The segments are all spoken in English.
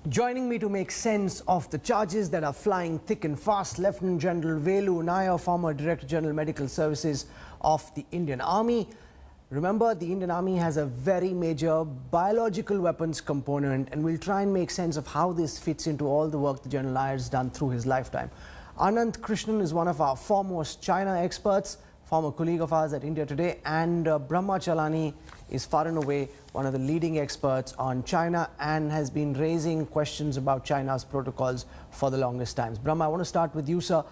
Joining me to make sense of the charges that are flying thick and fast, Lieutenant General Velu Nair, former Director General Medical Services of the Indian Army. Remember, the Indian Army has a very major biological weapons component, and we'll try and make sense of how this fits into all the work the General Nair has done through his lifetime. Anant Krishnan is one of our foremost China experts, former colleague of ours at India Today, and Brahma Chalani is far and away one of the leading experts on China and has been raising questions about China's protocols for the longest times. Brahma, I want to start with you, sir.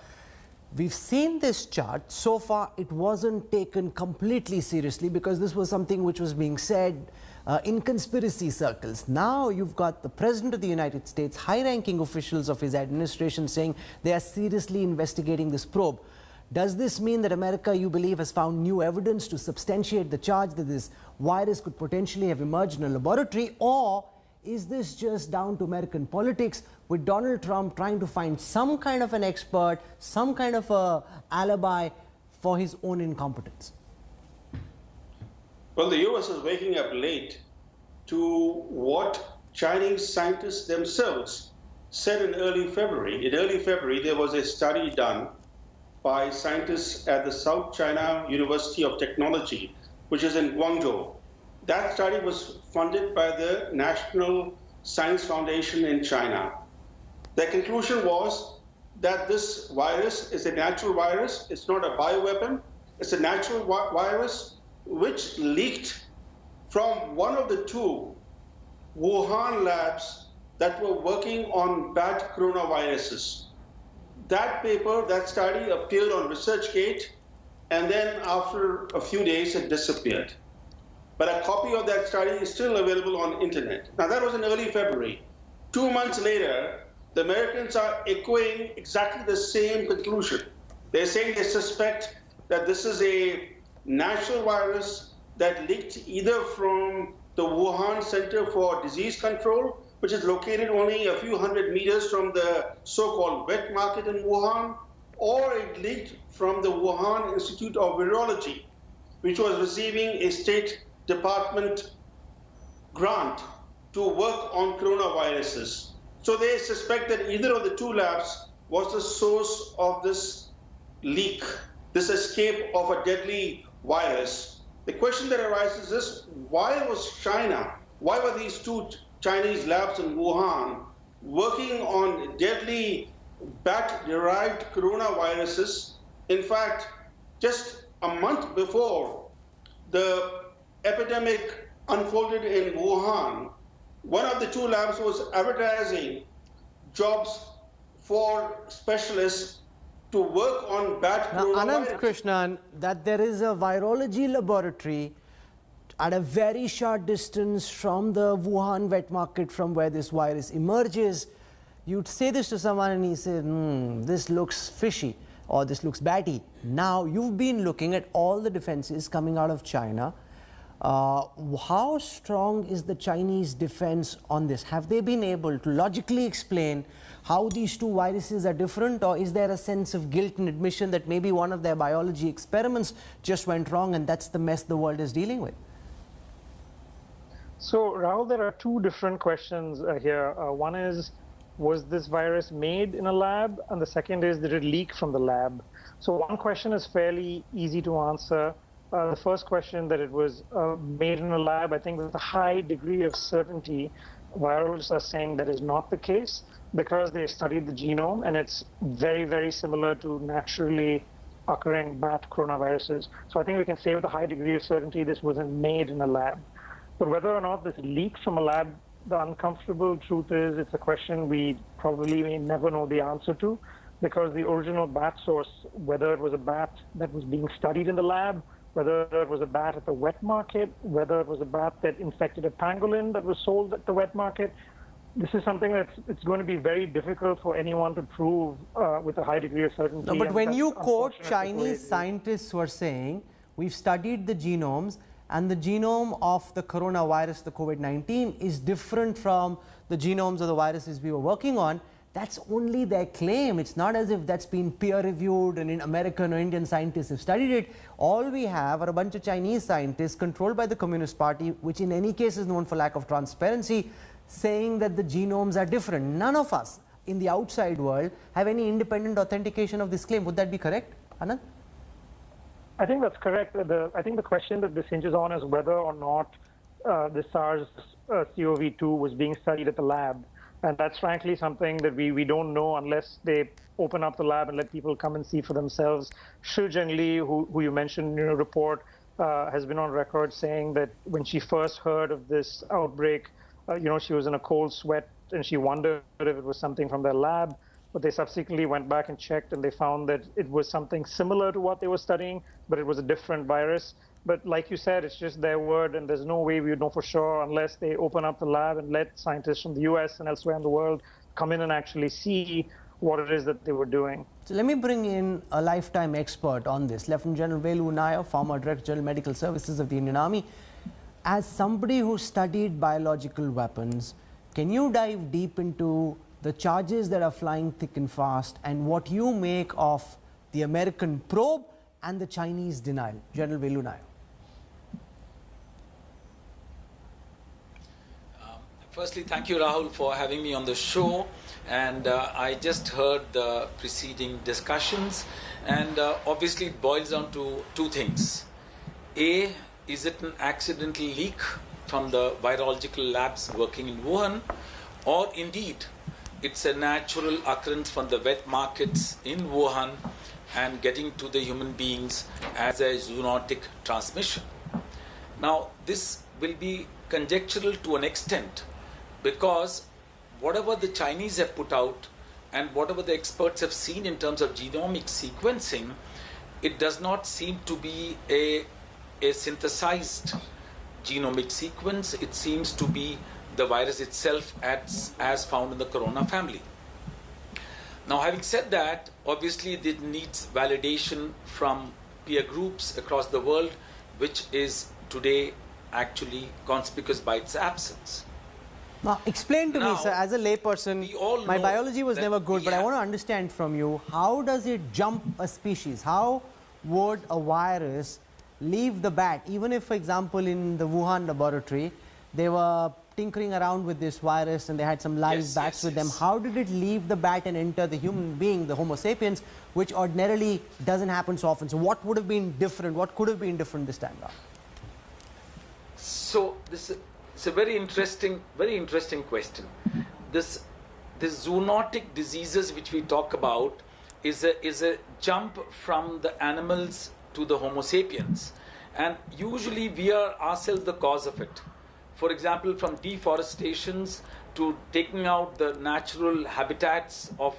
We've seen this chart. So far, it wasn't taken completely seriously because this was something which was being said in conspiracy circles. Now you've got the President of the United States, high-ranking officials of his administration saying they are seriously investigating this probe. Does this mean that America, you believe, has found new evidence to substantiate the charge that this virus could potentially have emerged in a laboratory? Or is this just down to American politics, with Donald Trump trying to find some kind of an expert, some kind of a alibi for his own incompetence? Well, the US is waking up late to what Chinese scientists themselves said in early February. In early February, there was a study done by scientists at the South China University of Technology, which is in Guangzhou. That study was funded by the National Science Foundation in China. Their conclusion was that this virus is a natural virus. It's not a bioweapon. It's a natural virus which leaked from one of the two Wuhan labs that were working on bat coronaviruses. That paper, that study appeared on ResearchGate, and then after a few days it disappeared. But a copy of that study is still available on internet. Now that was in early February. 2 months later, the Americans are echoing exactly the same conclusion. They're saying they suspect that this is a natural virus that leaked either from the Wuhan Center for Disease Control, which is located only a few hundred meters from the so-called wet market in Wuhan, or it leaked from the Wuhan Institute of Virology, which was receiving a State Department grant to work on coronaviruses. So they suspect that either of the two labs was the source of this leak, this escape of a deadly virus. The question that arises is, why was China, why were these two Chinese labs in Wuhan working on deadly bat-derived coronaviruses? In fact, just a month before the epidemic unfolded in Wuhan, one of the two labs was advertising jobs for specialists to work on bat coronavirus. Anant Krishnan, that there is a virology laboratory at a very short distance from the Wuhan wet market from where this virus emerges, you'd say this to someone and he said, this looks fishy or this looks batty. Now, you've been looking at all the defenses coming out of China. How strong is the Chinese defense on this? Have they been able to logically explain how these two viruses are different, or is there a sense of guilt and admission that maybe one of their biology experiments just went wrong and that's the mess the world is dealing with? So, Rahul, there are two different questions here. One is, was this virus made in a lab? And the second is, did it leak from the lab? So one question is fairly easy to answer. The first question, that it was made in a lab, I think with a high degree of certainty, virologists are saying that is not the case because they studied the genome and it's very, very similar to naturally occurring bat coronaviruses. So I think we can say with a high degree of certainty this wasn't made in a lab. But whether or not this leaks from a lab, the uncomfortable truth is it's a question we probably may never know the answer to, because the original bat source, whether it was a bat that was being studied in the lab, whether it was a bat at the wet market, whether it was a bat that infected a pangolin that was sold at the wet market, this is something it's going to be very difficult for anyone to prove with a high degree of certainty. No, but when you quote Chinese scientists who are saying, we've studied the genomes, and the genome of the coronavirus, the COVID-19, is different from the genomes of the viruses we were working on, that's only their claim. It's not as if that's been peer-reviewed and American or Indian scientists have studied it. All we have are a bunch of Chinese scientists controlled by the Communist Party, which in any case is known for lack of transparency, saying that the genomes are different. None of us in the outside world have any independent authentication of this claim. Would that be correct, Anand? I think that's correct. I think the question that this hinges on is whether or not the SARS-CoV-2 was being studied at the lab. And that's frankly something that we don't know unless they open up the lab and let people come and see for themselves. Shi Zhengli, who you mentioned in your report, has been on record saying that when she first heard of this outbreak, she was in a cold sweat and she wondered if it was something from their lab. But they subsequently went back and checked and they found that it was something similar to what they were studying, but it was a different virus. But like you said, it's just their word, and there's no way we would know for sure unless they open up the lab and let scientists from the US and elsewhere in the world come in and actually see what it is that they were doing. So let me bring in a lifetime expert on this, Lieutenant General Velu Nair, former Director General Medical Services of the Indian Army. As somebody who studied biological weapons, can you dive deep into the charges that are flying thick and fast and what you make of the American probe and the Chinese denial? General Velu Nair. Firstly, thank you, Rahul, for having me on the show. And I just heard the preceding discussions. And obviously, it boils down to two things. A, is it an accidental leak from the virological labs working in Wuhan? Or indeed, it's a natural occurrence from the wet markets in Wuhan and getting to the human beings as a zoonotic transmission. Now, this will be conjectural to an extent, because whatever the Chinese have put out and whatever the experts have seen in terms of genomic sequencing, it does not seem to be a synthesized genomic sequence. It seems to be the virus itself as found in the corona family. Now, having said that, obviously it needs validation from peer groups across the world, which is today actually conspicuous by its absence. Now, explain to me, sir, as a layperson, my biology was never good, but I want to understand from you, how does it jump a species? How would a virus leave the bat? Even if, for example, in the Wuhan laboratory, they were tinkering around with this virus and they had some live bats with them. How did it leave the bat and enter the human being, the Homo sapiens, which ordinarily doesn't happen so often? So what would have been different? What could have been different this time around? So this is a very interesting question. This zoonotic diseases which we talk about is a jump from the animals to the Homo sapiens, and usually we are ourselves the cause of it. For example, from deforestations to taking out the natural habitats of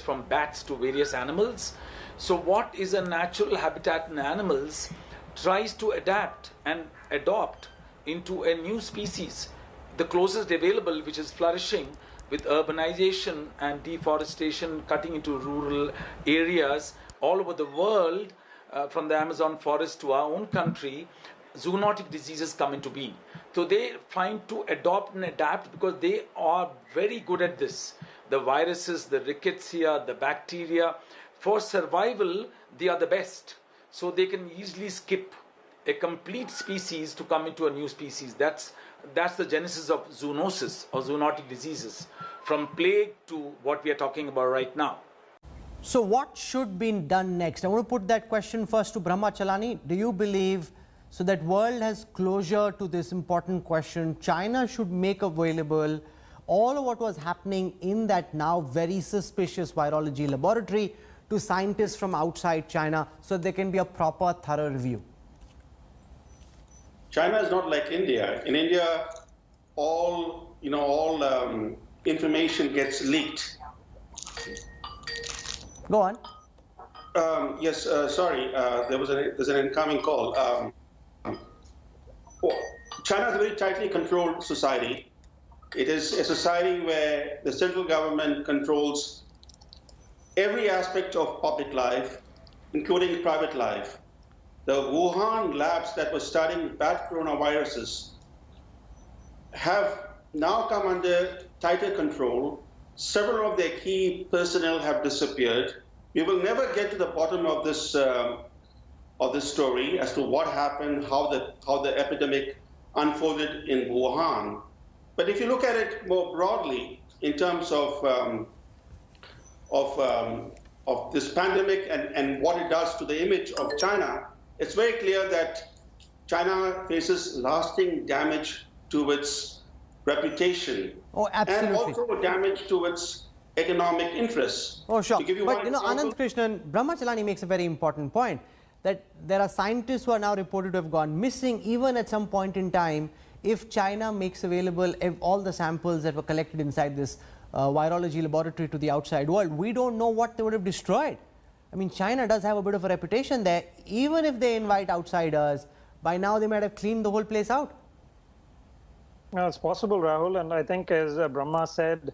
from bats to various animals. So what is a natural habitat in animals tries to adapt and adopt into a new species, the closest available, which is flourishing with urbanization and deforestation cutting into rural areas all over the world, from the Amazon forest to our own country. Zoonotic diseases come into being. So they find to adopt and adapt because they are very good at this. The viruses, the rickettsia, the bacteria, for survival, they are the best. So they can easily skip a complete species to come into a new species. That's the genesis of zoonosis or zoonotic diseases, from plague to what we are talking about right now. So what should be done next? I want to put that question first to Brahma Chalani. Do you believe, so that world has closure to this important question, China should make available all of what was happening in that now very suspicious virology laboratory to scientists from outside China so there can be a proper, thorough review? China is not like India. In India, all information gets leaked. Go on. Yes, sorry, there's an incoming call. China is a very tightly controlled society. It is a society where the central government controls every aspect of public life, including private life. The Wuhan labs that were studying bat coronaviruses have now come under tighter control. Several of their key personnel have disappeared. We will never get to the bottom of this story as to what happened, how the epidemic unfolded in Wuhan. But if you look at it more broadly in terms of this pandemic and what it does to the image of China, it's very clear that China faces lasting damage to its reputation. Oh, absolutely. And also damage to its economic interests. Oh, sure. To give you but one you know, example, Ananth Krishnan, Brahmachalani makes a very important point that there are scientists who are now reported to have gone missing even at some point in time if China makes available all the samples that were collected inside this virology laboratory to the outside world. We don't know what they would have destroyed. I mean, China does have a bit of a reputation there. Even if they invite outsiders, by now they might have cleaned the whole place out. No, it's possible, Rahul, and I think as Brahma said,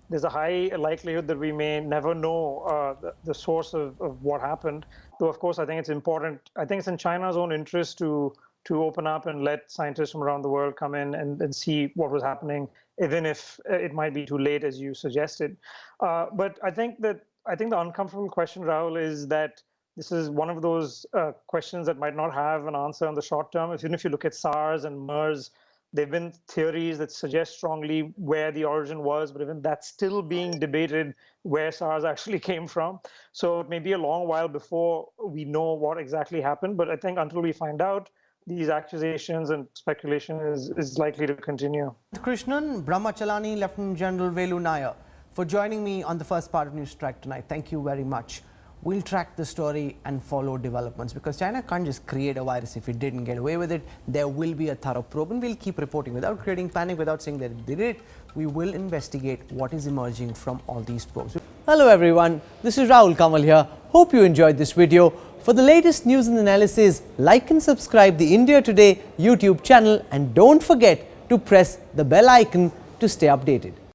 there's a high likelihood that we may never know the source of what happened. Though, of course, I think it's important. I think it's in China's own interest to open up and let scientists from around the world come in and see what was happening, even if it might be too late, as you suggested. But I think the uncomfortable question, Rahul, is that this is one of those questions that might not have an answer in the short term. Even if you look at SARS and MERS, there have been theories that suggest strongly where the origin was, but even that's still being debated where SARS actually came from. So it may be a long while before we know what exactly happened. But I think until we find out, these accusations and speculation is likely to continue. Krishnan, Brahmachalani, Lieutenant General Velu Nair, for joining me on the first part of News Track tonight. Thank you very much. We'll track the story and follow developments because China can't just create a virus if it didn't get away with it. There will be a thorough probe and we'll keep reporting without creating panic, without saying that it did it. We will investigate what is emerging from all these probes. Hello everyone, this is Rahul Kamal here. Hope you enjoyed this video. For the latest news and analysis, like and subscribe the India Today YouTube channel and don't forget to press the bell icon to stay updated.